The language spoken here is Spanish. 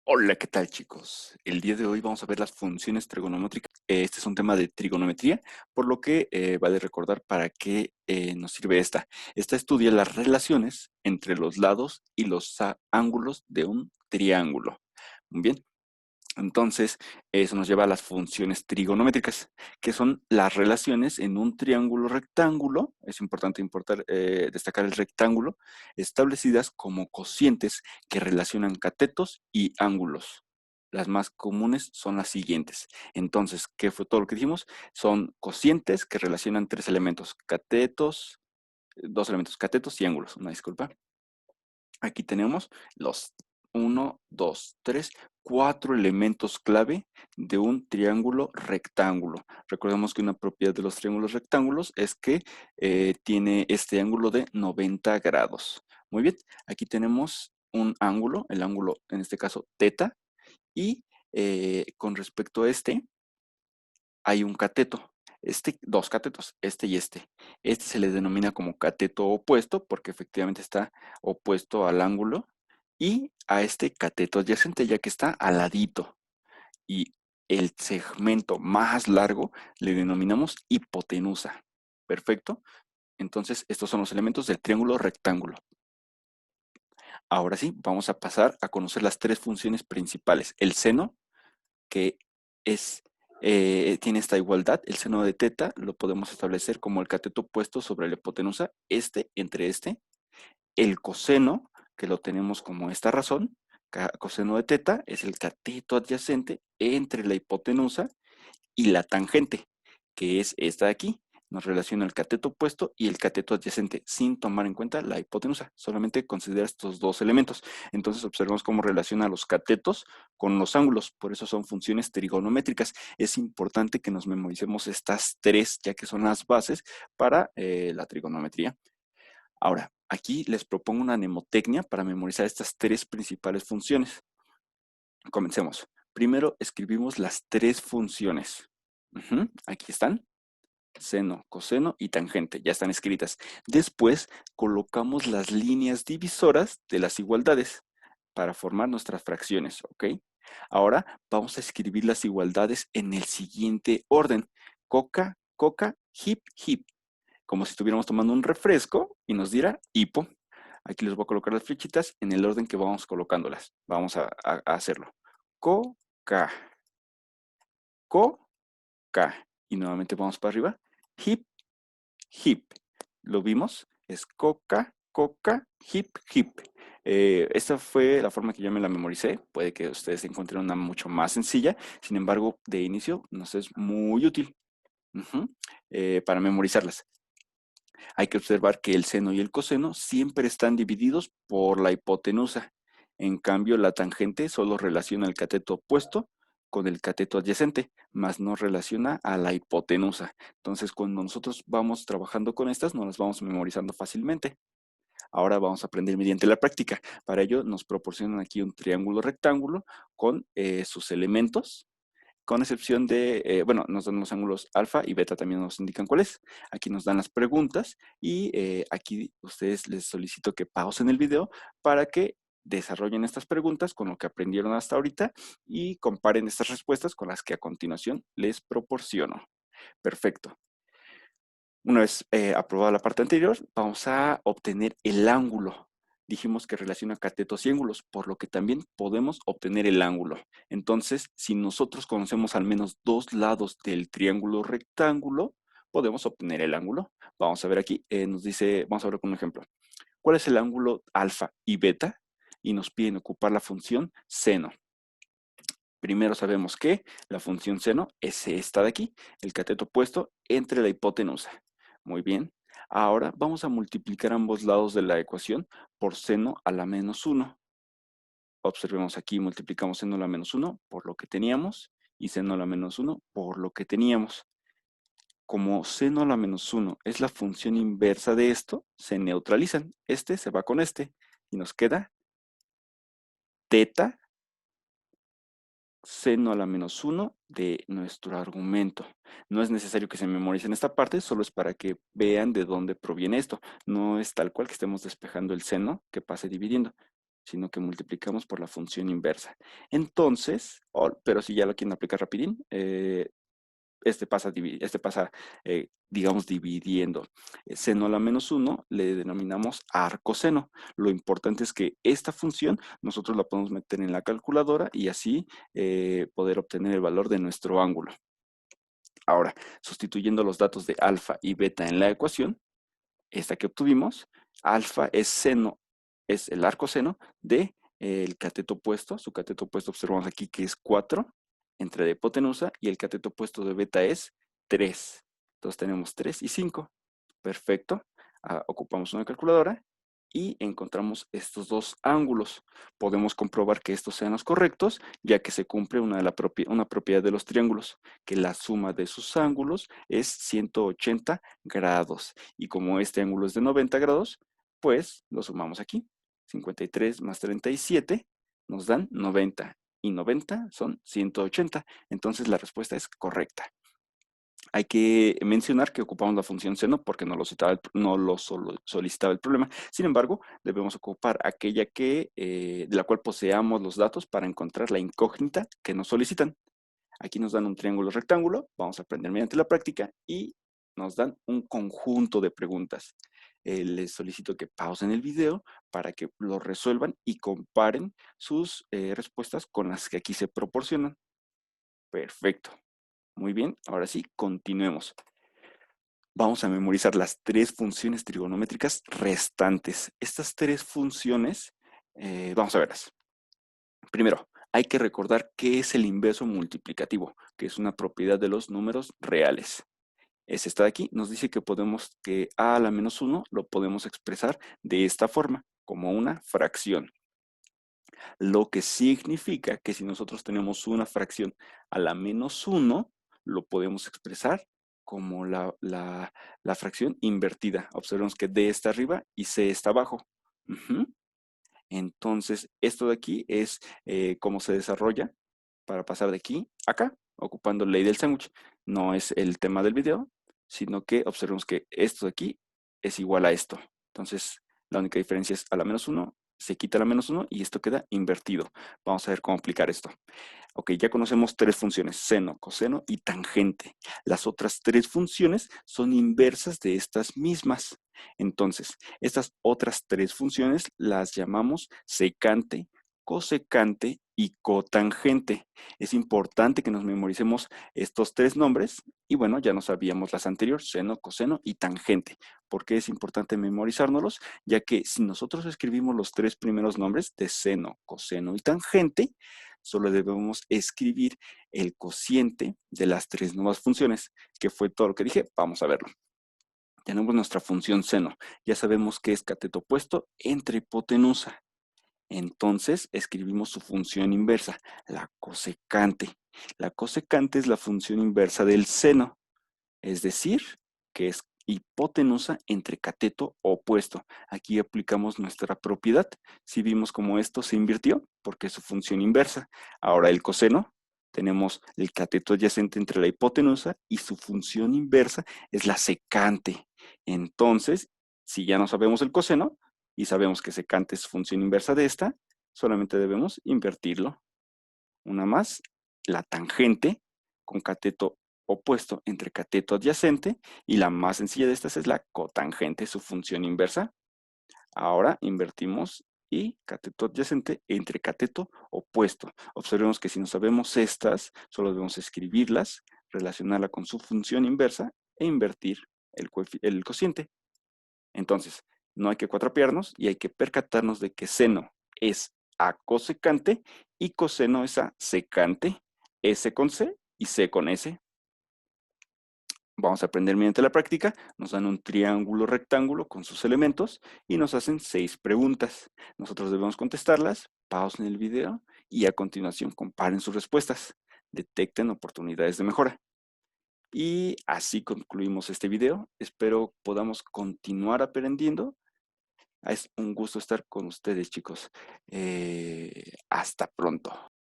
Hola, ¿qué tal, chicos? El día de hoy vamos a ver las funciones trigonométricas. Este es un tema de trigonometría, por lo que vale recordar para qué nos sirve esta. Esta estudia las relaciones entre los lados y los ángulos de un triángulo. Muy bien. Entonces, eso nos lleva a las funciones trigonométricas, que son las relaciones en un triángulo rectángulo, es importante destacar el rectángulo, establecidas como cocientes que relacionan catetos y ángulos. Las más comunes son las siguientes. Entonces, ¿qué fue todo lo que dijimos? Son cocientes que relacionan tres elementos, catetos, dos elementos, catetos y ángulos. Una disculpa. Aquí tenemos los 4 elementos clave de un triángulo rectángulo. Recordemos que una propiedad de los triángulos rectángulos es que tiene este ángulo de 90 grados. Muy bien, aquí tenemos un ángulo, el ángulo en este caso teta, y con respecto a este hay un cateto. Dos catetos, este y este. Este se le denomina como cateto opuesto porque efectivamente está opuesto al ángulo y a este cateto adyacente ya que está al ladito. Y el segmento más largo le denominamos hipotenusa. Perfecto. Entonces, estos son los elementos del triángulo rectángulo. Ahora sí, vamos a pasar a conocer las tres funciones principales. El seno, que es, tiene esta igualdad, el seno de teta lo podemos establecer como el cateto opuesto sobre la hipotenusa, este entre este. El coseno, que lo tenemos como esta razón, coseno de teta es el cateto adyacente entre la hipotenusa y la tangente, que es esta de aquí. Nos relaciona el cateto opuesto y el cateto adyacente, sin tomar en cuenta la hipotenusa. Solamente considera estos dos elementos. Entonces observamos cómo relaciona los catetos con los ángulos. Por eso son funciones trigonométricas. Es importante que nos memoricemos estas tres, ya que son las bases para la trigonometría. Ahora, aquí les propongo una mnemotecnia para memorizar estas tres principales funciones. Comencemos. Primero escribimos las tres funciones. Aquí están. Seno, coseno y tangente, ya están escritas. Después colocamos las líneas divisoras de las igualdades para formar nuestras fracciones, ¿ok? Ahora vamos a escribir las igualdades en el siguiente orden. Coca, coca, hip, hip. Como si estuviéramos tomando un refresco y nos diera hipo. Aquí les voy a colocar las flechitas en el orden que vamos colocándolas. Vamos a hacerlo. Coca, coca. Y nuevamente vamos para arriba. Hip, hip. ¿Lo vimos? Es coca, coca, hip, hip. Esta fue la forma que yo me la memoricé. Puede que ustedes encuentren una mucho más sencilla. Sin embargo, de inicio nos es muy útil para memorizarlas. Hay que observar que el seno y el coseno siempre están divididos por la hipotenusa. En cambio, la tangente solo relaciona el cateto opuesto con el cateto adyacente, más no relaciona a la hipotenusa. Entonces, cuando nosotros vamos trabajando con estas, nos las vamos memorizando fácilmente. Ahora vamos a aprender mediante la práctica. Para ello, nos proporcionan aquí un triángulo rectángulo con sus elementos, con excepción de, bueno, nos dan los ángulos alfa y beta también nos indican cuál es. Aquí nos dan las preguntas y aquí ustedes les solicito que pausen el video para que desarrollen estas preguntas con lo que aprendieron hasta ahorita y comparen estas respuestas con las que a continuación les proporciono. Perfecto. Una vez aprobada la parte anterior, vamos a obtener el ángulo. Dijimos que relaciona catetos y ángulos, por lo que también podemos obtener el ángulo. Entonces, si nosotros conocemos al menos dos lados del triángulo rectángulo, podemos obtener el ángulo. Vamos a ver aquí, nos dice, vamos a ver con un ejemplo. ¿Cuál es el ángulo alfa y beta? Y nos piden ocupar la función seno. Primero sabemos que la función seno es esta de aquí, el cateto puesto entre la hipotenusa. Muy bien. Ahora vamos a multiplicar ambos lados de la ecuación por seno a la menos 1. Observemos aquí, multiplicamos seno a la menos 1 por lo que teníamos y seno a la menos 1 por lo que teníamos. Como seno a la menos 1 es la función inversa de esto, se neutralizan. Este se va con este y nos queda teta seno a la menos 1 de nuestro argumento. No es necesario que se memoricen esta parte, solo es para que vean de dónde proviene esto. No es tal cual que estemos despejando el seno que pase dividiendo. sino que multiplicamos por la función inversa. Entonces, pero si ya lo quieren aplicar rapidín, este pasa, digamos, dividiendo. Seno a la menos 1 le denominamos arcoseno. Lo importante es que esta función nosotros la podemos meter en la calculadora y así poder obtener el valor de nuestro ángulo. Ahora, sustituyendo los datos de alfa y beta en la ecuación, esta que obtuvimos, alfa es el arcoseno de el cateto opuesto. Su cateto opuesto observamos aquí que es 4 entre la hipotenusa y el cateto opuesto de beta es 3. Entonces tenemos 3 y 5. Perfecto. Ocupamos una calculadora y encontramos estos dos ángulos. Podemos comprobar que estos sean los correctos, ya que se cumple una propiedad de los triángulos, que la suma de sus ángulos es 180 grados. Y como este ángulo es de 90 grados, pues lo sumamos aquí. 53 más 37 nos dan 90. Y 90 son 180. Entonces la respuesta es correcta. Hay que mencionar que ocupamos la función seno porque no lo solicitaba el problema. Sin embargo, debemos ocupar aquella de la cual poseamos los datos para encontrar la incógnita que nos solicitan. Aquí nos dan un triángulo rectángulo, vamos a aprender mediante la práctica y nos dan un conjunto de preguntas. Les solicito que pausen el video para que lo resuelvan y comparen sus respuestas con las que aquí se proporcionan. Perfecto. Muy bien, ahora sí, continuemos. Vamos a memorizar las tres funciones trigonométricas restantes. Estas tres funciones, vamos a verlas. Primero, hay que recordar qué es el inverso multiplicativo, que es una propiedad de los números reales. Es esta de aquí, nos dice que a la menos 1 lo podemos expresar de esta forma, como una fracción. Lo que significa que si nosotros tenemos una fracción a la menos 1, lo podemos expresar como la fracción invertida. Observemos que D está arriba y C está abajo. Entonces, esto de aquí es cómo se desarrolla para pasar de aquí a acá, ocupando ley del sándwich. No es el tema del video, sino que observemos que esto de aquí es igual a esto. Entonces, la única diferencia es a la menos 1, se quita la menos 1 y esto queda invertido. Vamos a ver cómo aplicar esto. Ok, ya conocemos tres funciones, seno, coseno y tangente. Las otras tres funciones son inversas de estas mismas. Entonces, estas otras tres funciones las llamamos secante, cosecante y cotangente. Es importante que nos memoricemos estos tres nombres y bueno, ya no sabíamos las anteriores, seno, coseno y tangente. ¿Por qué es importante memorizárnoslos? Ya que si nosotros escribimos los tres primeros nombres de seno, coseno y tangente, solo debemos escribir el cociente de las tres nuevas funciones, que fue todo lo que dije. Vamos a verlo. Tenemos nuestra función seno. Ya sabemos que es cateto opuesto entre hipotenusa. Entonces escribimos su función inversa, la cosecante. La cosecante es la función inversa del seno, es decir, que es hipotenusa entre cateto opuesto. Aquí aplicamos nuestra propiedad. Si vimos cómo esto se invirtió, porque es su función inversa. Ahora el coseno, tenemos el cateto adyacente entre la hipotenusa y su función inversa es la secante. Entonces, si ya no sabemos el coseno y sabemos que secante es función inversa de esta, solamente debemos invertirlo. Una más, la tangente con cateto opuesto entre cateto adyacente y la más sencilla de estas es la cotangente, su función inversa. Ahora invertimos y cateto adyacente entre cateto opuesto. Observemos que si no sabemos estas, solo debemos escribirlas, relacionarla con su función inversa e invertir el cociente. Entonces, no hay que cuatrapearnos y hay que percatarnos de que seno es a cosecante y coseno es a secante, S con C y C con S. Vamos a aprender mediante la práctica, nos dan un triángulo rectángulo con sus elementos y nos hacen 6 preguntas. Nosotros debemos contestarlas, pausen el video y a continuación comparen sus respuestas. Detecten oportunidades de mejora. Y así concluimos este video. Espero podamos continuar aprendiendo. Es un gusto estar con ustedes, chicos. Hasta pronto.